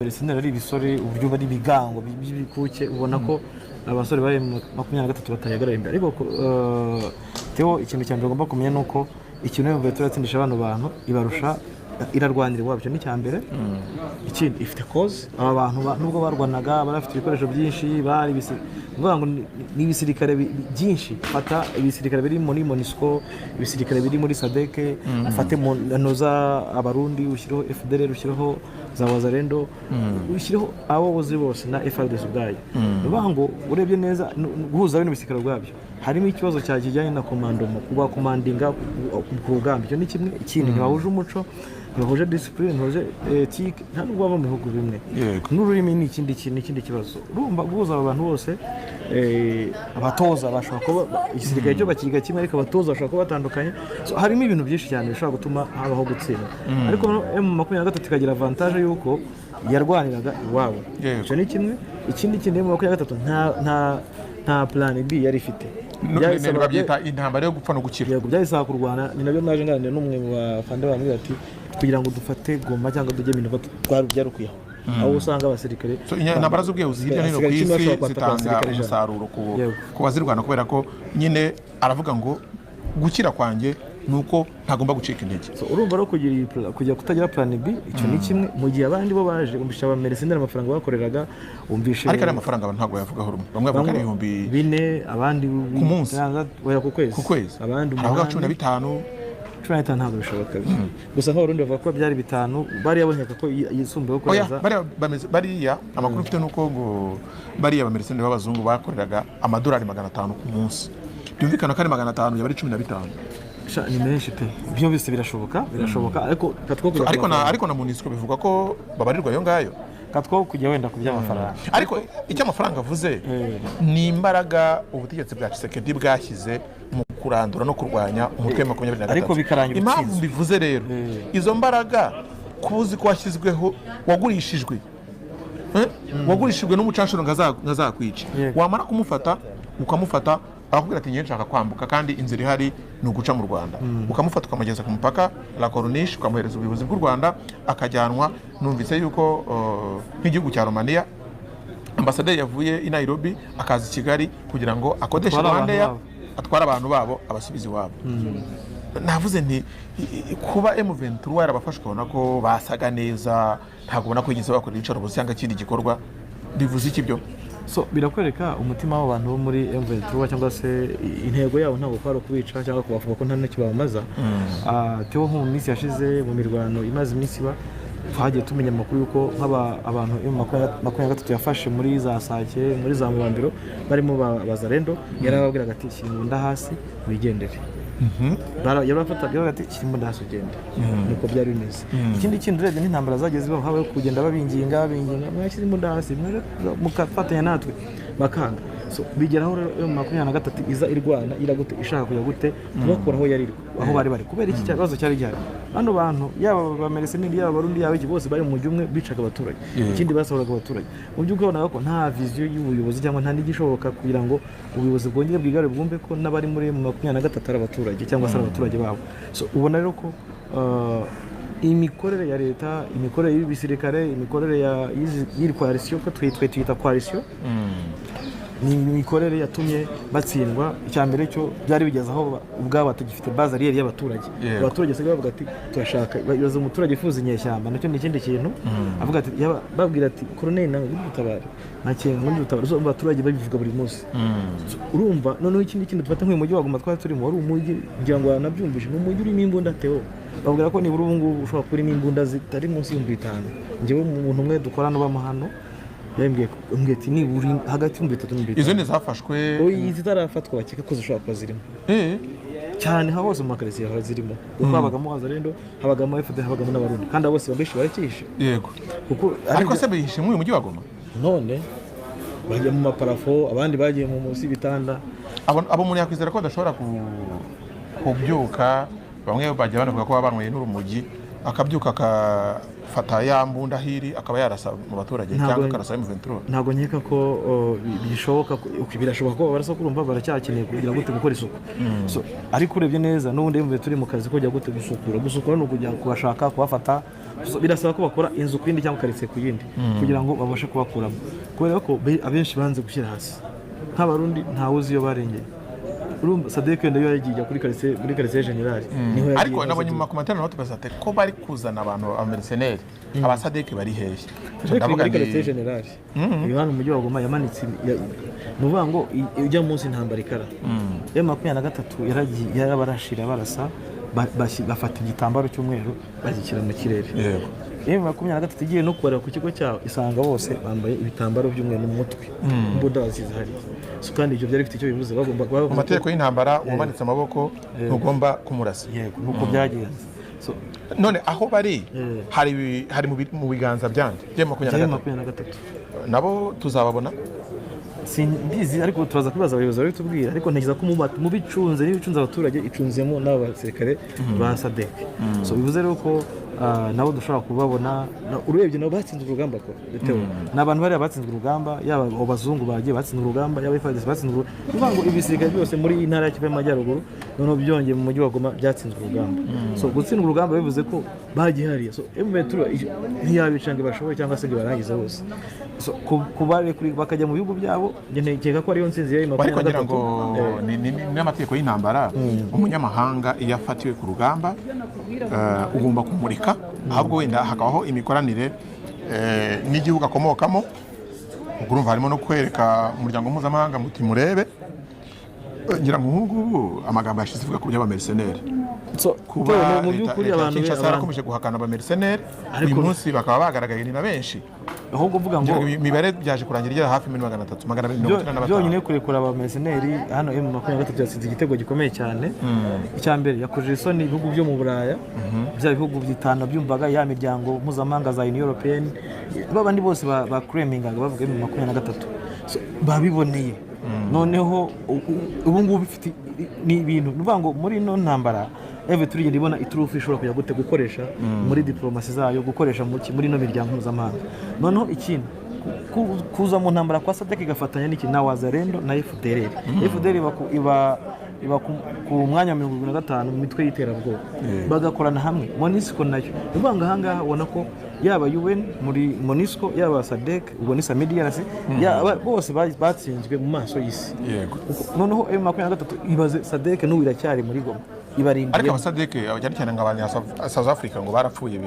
Mercenaires ari ibisore uburyo bari bigango by'ibikuke ubona ko abasore bari 23 batayagarara imbere ariko Theo ikintu cyane bagomba kumenya nuko ikintu yo Vettel yatsindisha abantu ibarusha irarwanira wabyo ni cyambere ikindi ifite cause aba bantu nubwo barwanaga barafite ibikoresho byinshi bari ngo ni ibisirikare byinshi fata ibisirikare biri muri Monisco ibisirikare biri muri SADC afate noza abarundi ushyiraho FDLR ushyiraho za Wazalendo ushyiraho abo bozi bose na FARDC ubwayo ngo urebye neza guhuza bino bisirikare bwabyo harimo ikibazo cyakijyanye na komandoma kuba komandinga ku rugamba icyo ni kimwe ikindi ntibahuje umuco ntibahuje discipline ntibahuje ethique nta nubwo baba mu bihugu bimwe n'ururimi ni ikindi kibazo urumva guhuza abantu bose abatoza bashobora kuba igisirikare cyo bakiga kimwe ariko abatoza bashobora kuba batandukanye harimo ibintu byinshi cyane bishobora gutuma habaho gutsinda ariko M23 ikagira avantage yuko yarwaniraga iwabo icyo ni kimwe ikindi M23 nta plan B yari ifite babyita intambara yo gupfa no gukira yego byahise kurwana ni nabyo naje nganira n'umwe mu bafande bamwe ati kugira ngo dufate Goma cyangwa tujye minova twarubyarukuyeho aho usanga abasirikare intambara z'ubwiye uzirya no ku isi zitanga umusaruro ku bazirwana kubera ko nyine aravuga ngo gukira kwanjye nuko ntagomba gucika intege urumva ro kujya kutagira plan B icyo ni kimwe mu gihe abandi bo baje umbisha ba Mercenaires amafaranga bakoreraga umbishe ariko ari amafaranga abantu ntago yavugaho rumwe bamwe bavuga ari 4 abandi ku munsi oya ku kwezi abandi 15 15 ntabwo bishoboka gusa nk'abarundi bavuga ko byari 5 bari yaboneka ko yisumbuyeho kweza bariya amakuru mfite nuko ngo bariya ba Mercenaires b'abazungu bakoreraga amadolari 500 ku munsi byumvikana ko ari 500 yabari 15 ni menshi pe byo bise birashoboka ariko na Monisco bivuga ko babarirwa yo ngayo katwo kujya wenda ku by'amafaranga ariko icyo amafaranga avuze ni imbaraga ubutegetsi bwa Tshisekedi bwashyize mu kurandura no kurwanya umutwe wa 23 ariko bikarangira impamvu mbivuze rero izo mbaraga kuzi ko washyizweho wagurishijwe wagurishijwe n'umucanshuro ngazakwica wamara kumufata ukamufata akubwira ati nshaka kwambuka kandi inzira ihari ni uguca mu Rwanda ukamufata ukamugeza ku mupaka La Corniche ukamuhereza ubuyobozi bw'u Rwanda akajyanwa numvise yuko nk'igihugu cya Romania ambasaderi yavuye i Nairobi akaza i Kigali kugira ngo akodeshe Rwanda atwara abantu babo abasubizi wabo navuze nti kuba M23 yarabafashwe ubona ko basaga neza ntabwo ubona ko yigeze bakora ibicaro cyangwa ikindi gikorwa bivuze iki byo birakwereka umutima w'abantu bo muri M23 cyangwa se intego yabo ntabwo kwaro kubica cyangwa kubavuga ko nta n'icyo bamaza Theo mu minsi yashize mu mirwano imaze iminsi twagiye tumenya amakuru yuko abantu M23 yafashe muri za Sake muri za Mubambiro barimo Wazalendo yarababwiraga ati shimbunda hasi wigendere yarafataga ati shimbunda hasi ugende niko byari bimeze ikindi kintu rege n'intambara zageze baho habaye kugenda babinginga mwashyize imbunda hasi mukafatanya natwe bakanga bigeraho rero M23 iza irwana iragute ishaka kujya gute bakora aho yari aho bari kubera iki kibazo cyari gihari hano bantu yaba ba Mercenaires yaba barundi yaba iki bose bari mu mujyi umwe bicaga abaturage ikindi basohoraga abaturage mu by'uko ubona ko nta vision y'ubuyobozi cyangwa nta n'igishoboka kugira ngo ubuyobozi bwongere bwigare bwumve ko n'abari muri M23 ari abaturage cyangwa se abaturage babo ubona rero ko imikorere ya leta imikorere y'ibisirikare imikorere y'iri coalition ko twita coalition ni imikorere yatumye batsindwa icyambere cyo byari bigeze aho ubwabo batagifite base ariye y'abaturage abaturage se bavuga ati turashaka bayoza umuturage ifuza inyeshyamba nacyo ni ikindi kintu avuga ati babwira ati colonel nawe gutabara nakenga muri gutabara zo abaturage babivuga buri munsi urumva noneho ikindi kintu dufata nk'umujyi waguma twari turimo wari umujyi ngira ngo nabyumvise mu mujyi urimo imbunda Theo babwira ko nibura ubungu ushobora kuri imbunda zitari munsi y'50 ngewe umuntu umwe dukorana bamo hano mbweti ni uri hagati y'3 izo ni zafashwe zitarafatwa bakeka ko zishobora kuba zirimo cyane hose mu makarisi yaho zirimo kuko habagamo Wazalendo habagamo FD habagamo n'abarundi kandi bose babeshi barakishe yego kuko ariko se bihishe mu mujyi wa Goma none bajya mu maparafo abandi bagiye mu munsi bitanda abo muri yakwizera ko badashobora kubyuka bamwe bajya banavuga ko babanwe n'urumogi akabyuka akafata ya mbunda hiri akaba yarasa mu baturage cyangwa akarasa M23 ntago nkeka ko bishoboka birashoboka ko barasa kurumva baracyakeneye kugira gute gukora isuku ariko urebye neza n'ubundi M23 turi mu kazi ko jya gute gusukura no kujya kubashaka kubafata birasaba ko bakora inzu ku yindi cyangwa karitsiye ku yindi kugira ngo babashe kubakuramo kubera ko abenshi banze gushyira hasi nk'abarundi ntawe uzi iyo barengeye urumva Sadek wenda yo yagiye kuri karitsiye general niho yagiye ariko nabonye mu makomatari naho tubaza ati ko bari kuzana abantu amerceneri aba Sadek bari hehe ndavuga ni karitsiye general Yohana umujyi wa Goma yamanitse nuvuga ngo ujya munsi intambara ikara M23 yaragiye yarabarashira barasa bafata igitambaro cy'umweru bashyira mu kirere M23 igiye no kubarira ku kigo cyaho isanga bose bambaye ibitambaro by'umweru mu mutwe imbunda bazize hari so kandi ibyo byari bifite icyo bivuze bagomba mu mategeko y'intambara umanitse amaboko ntugomba kumurasa yego nuko byagenze so none aho bari hari mu biganza byande M23 nabo tuzababona simbizi ariko turaza kwibaza abayobozi bari tubwira ariko ntekereza ko mu bicunze n'ibicunze abaturage icunzemo n'abasirikare ba Sadek so bivuze rero ko nabo dushobora kubabona urebye nabo batsinze urugamba ko bitewe n'abantu bari batsinze urugamba yaba abazungu bagiye batsinze urugamba yaba FARDC batsinze urugamba ngo ibisirikare byose muri intara ya Kivu y'Amajyaruguru none byongeye mu mujyi wa Goma byatsinze urugamba so gutsindwa urugamba bivuze ko bagihariye so M23 ntiyabicanga bashoboye cyangwa se barangiza bose so kubare kuri bakajya mu bihugu byabo ntekeka ko ariyo nsinzi yayo ariko ngira ngo ni amategeko y'intambara umunyamahanga iyo afatiwe ku rugamba ugomba kumurika ahubwo wenda hakabaho imikoranire n'igihugu akomokamo urumva harimo no kwereka umuryango mpuzamahanga muti murebe ngira ngo nk'ubu amagambo yashize ivuga ku by'abamerceneri kuba mu by'ukuri abantu barakomeje guhakana abamerceneri uyu munsi bakaba bagaragaye ni na benshi ahubwo uvuga ngo imibare byaje kurangira igera hafi muri 300 byonyine kurekura abamerceneri hano M23 yatsinze igitego gikomeye cyane icyambere yakojeje isoni ibihugu byo mu Buraya bya bihugu bitana byumvaga ya miryango mpuzamahanga za Union Europeenne babandi bose ba claiminga bavuga M23 babiboneye noneho ubu ngubu bifite ni ibintu nuvuga ngo muri no ntambara turigenda ibona iturufu ishobora kujya gute gukoresha muri diplomasi zayo gukoresha muri no miryango mpuzamahanga noneho ikindi kuza mu ntambara kwa Sadek igafatanya n'iki na Wazalendo na FDLR iba ku mwanya wa 25 mu mitwe y'iterabwoba bagakorana hamwe MONUSCO nayo nuvuga ngo ahangaha ubona ko yaba UN muri MONUSCO yaba Sadek ubwo ni SAMIDRC bose batsinzwe mu maso y'isi noneho M23 ibaze Sadek n'ubu iracyari muri Goma ibarindiriye ariko Sadek cyane cyane ngabanya South Africa ngo barapfuye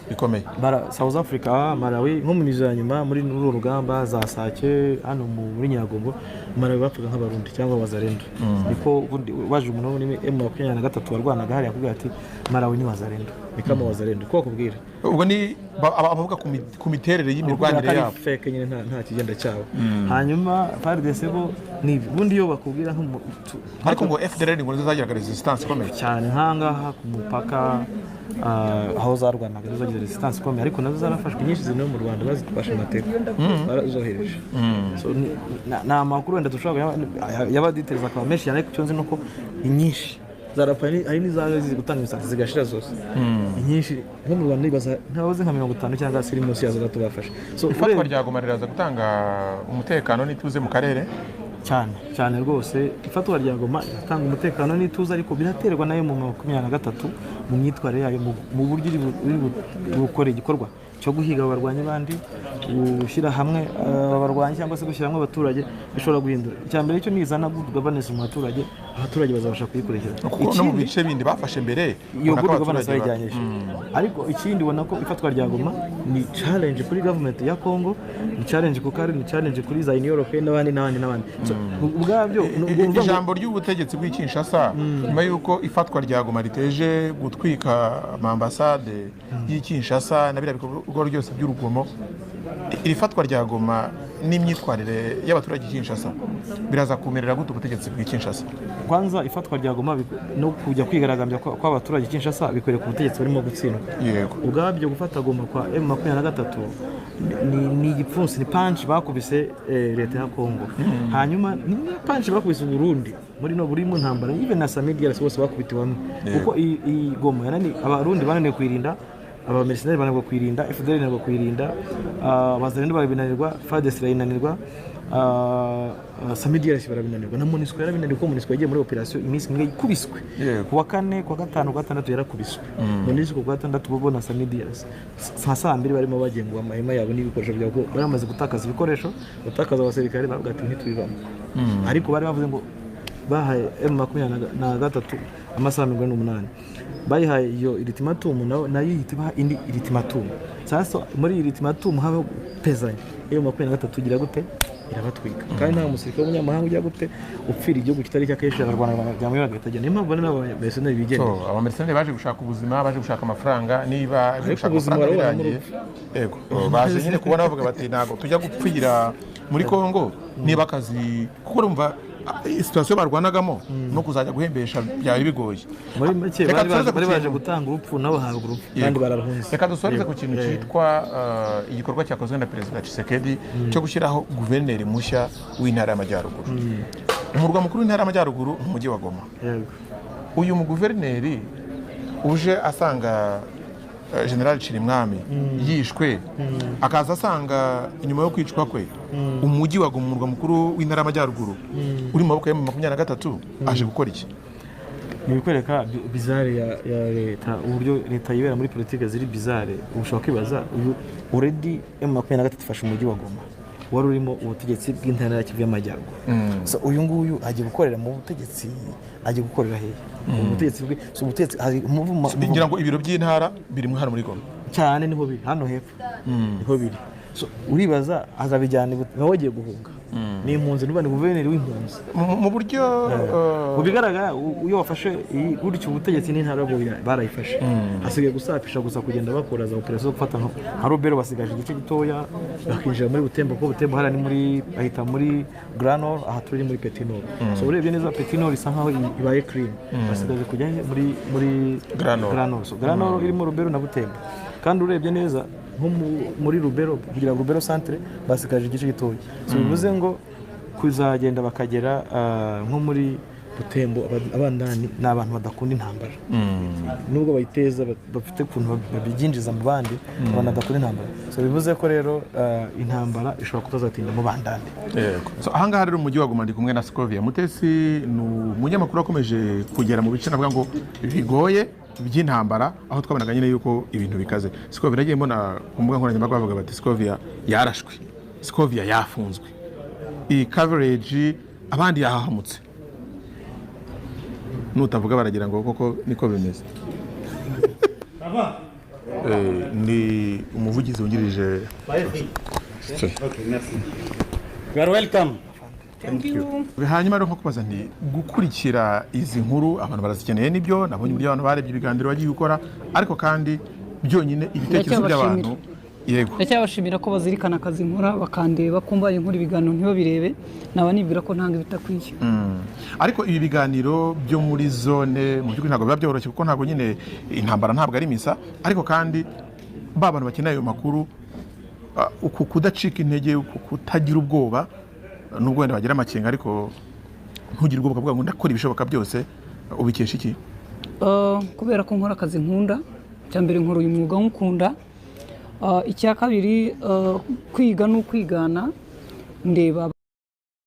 bikomeye South Africa Malawi nko mu mizo ya nyuma muri uru rugamba za Sake hano muri Nyiragongo Malawi bapfuga nk'abarundi cyangwa Wazalendo niko waje umuntu ni M23 warwanaga hari yakubwira ati Malawi ni Wazalendo bikama Wazalendo ko kubwira ubwo ni abavuga ku miterere y'imirwanire yabo fake nyine nta kigenda cyabo hanyuma FARDC bo ni bundi yo bakubwira ariko ngo FDLR ngo zagira resistance ikomeye cyane nkangaha ku mupaka aho zarwanaga zagira resistance ikomeye ariko nazo zarafashwe nyinshi zino mu Rwanda bazifashe amateka barazohereje so na makuru wenda dushobora yabaditereza kwa menshi cyane ariko cyonze nuko inyinshi zarapani ari nizaje zizi gutanga imisanzu zigashira zose inyinshi nko mu Rwanda ibaza ntabaze nka 50 cyangwa se munsi yazo gatubafasha so ifatwa rya Goma riraza gutanga umutekano n'ituze mu karere cyane rwose ifatwa rya Goma itanga umutekano n'ituze ariko biraterwa nayo mu 23 mu myitware yayo mu buryo gukora igikorwa cyo guhiga abarwanyi bandi gushyira hamwe abarwanyi cyangwa se gushyira hamwe abaturage bishobora guhindura icyambere cyo nizana good governance mu baturage bazabasha kuyikurikira no mu bice bindi bafashe mbere iyo good governance bayijyanyije ariko ikindi ubona ko ifatwa rya Goma ni challenge kuri government ya Congo ni challenge ku kare ni challenge kuri za Union Europeenne n'abandi ubwabyo ijambo ry'ubutegetsi bw'Kinshasa nyuma yuko ifatwa rya Goma riteje gutwika ambassade y'Kinshasa na bira bikorwa ryose by'urugomo iri fatwa rya Goma n'imyitwarire y'abaturage Kinshasa biraza kumerera gute ubutegetsi bw'Kinshasa kwanza ifatwa rya Goma no kujya kwigaragambya kwa abaturage Kinshasa bikoreye ku butegetsi barimo gutsindwa yego ubwabyo gufata Goma kwa M23 ni igipfunsi ni punch bakubise leta ya Kongo hanyuma ni punch bakubise Burundi muri no buri mu ntambara even na SAMIDRC bose bakubitiwamo kuko i Goma yanani abarundi bananiye kwirinda abamerceneri bananirwa kwirinda FDL bananirwa kwirinda Wazalendo barabinanirwa FARDC irayinanirwa Sami Diarra barabinanirwa na Monusco yarabinaniwe ko Monusco yagiye muri operation iminsi imwe ikubiswe kuwa 4 kuwa 5 kuwa 6 yarakubiswe Monusco kuwa 6 bo na Sami Diarra saa 2 barimo bagengwa amahema yabo n'ibikoresho byabo baramaze gutakaza ibikoresho gutakaza abasirikare bavuga ati ntitubivamo ariko bari bavuze ngo bahaye M23 amasaha 48 bayihaye iyo ultimatum nayo yitiba indi ultimatum sasa muri ultimatum haba pezanye iyo 23 gira gute irabatwika kandi nta musirikare w'umunyamahanga ujya gute upfira igihugu kitari cyakesha Rwanda byamwe bagatajya niyo mpamvu n'abamercenaires bigenda abamercenaires baje gushaka ubuzima baje gushaka amafaranga niba gushaka amafaranga birangiye yego baje nyine kubona bavuga bati ntago tujya gupfira muri Kongo niba akazi kuko urumva situation barwanagamo no kuzajya guhembesha byari bigoye muri make bari baje gutanga urupfu nabo hahabwa urupfu kandi bararahunze reka dusoreze ku kintu cyitwa igikorwa cyakozwe na Perezida Tshisekedi cyo gushyiraho guverineri mushya w'intara y'Amajyaruguru umurwa mukuru w'intara y'Amajyaruguru umujyi wa Goma uyu mu guverineri uje asanga General Chirimwami yishwe akaza asanga inyuma yo kwicwa kwe umujyi wa Goma umurwa mukuru w'intara y'Amajyaruguru uri mu maboko ya 23 aje gukora iki nibikwereka bizarre ya leta uburyo leta yibera muri politike ziri bizarre ushobora kwibaza uyu already M23 ifashe umujyi wa Goma wari urimo ubutegetsi bw'intara ya Kivu y'Amajyaruguru so uyu nguyu agiye gukorera mu butegetsi agiye gukorera he ubutegetsi bwe so ubutegetsi ngira ngo ibiro by'intara biri mu hano muri Goma cyane niho biri hano hepfo niho biri so uribaza azabijyana nawe agiye guhunga ni impunzi n'ubani guverineri w'impunzi mu buryo bigaragara iyo wafashe gutyo ubutegetsi n'intara barayifashe asigaye gusafisha gusa kugenda bakora za operation zo gufata nka Robero basigaje igice gitoya bakinjira muri Butembo ko Butembo hari muri ahita muri Granor aha turi muri Petit Nord so urebye neza Petit Nord isa nkaho ibaye clean basigaje kujya muri Granor so Granor irimo Robero na Butembo kandi urebye neza nko muri Rubero kugira Rubero centre basikaje igice gitoya so bivuze ngo kuzagenda bakagera nko muri Butembo abandani n'abantu badakunda intambara nubwo bayiteza bafite kuntu babyinjiza mu bandi abantu badakunda intambara so bivuze ko rero intambara ishobora kutazatinda mu bandani so ahangaha rero umujyi wa Goma ndi kumwe na Scovia Mutesi ni umunyamakuru akomeje kugera mu bice navuga ngo bigoye by'intambara aho twabonaga nyine yuko ibintu bikaze Scovia nagiye mbona ku mbuga nkoranyambaga bavuga bati Scovia yarashwe Scovia yafunzwe iyi coverage abandi yahahamutse nutavuga baragira ngo koko niko bimeze ni umuvugizi wungirije You are welcome. hanyuma rero nko kubaza nti gukurikira izi nkuru abantu barazikeneye nibyo nabonye uburyo abantu barebye ibiganiro bagiye gukora ariko kandi byonyine ibitekerezo by'abantu yego ndacyabashimira ko bazirikana akazi nkora bakandeba kumva inkuru ibiganiro ntibo birebe naba nibwira ko ntanga bitakwiye ariko ibi biganiro byo muri zone mu by'ukuri ntabwo biba byoroshye kuko ntabwo nyine intambara ntabwo ari misa ariko kandi ba bantu bakeneye ayo makuru kudacika intege kutagira ubwoba nubwo wenda bagira amakenga ariko ntugire ubwoba bwa ngo ndakora ibishoboka byose ubikesha iki kubera ko nkora akazi nkunda cyambere nkora uyu mwuga nkukunda icya kabiri kwiga no kwigana ndeba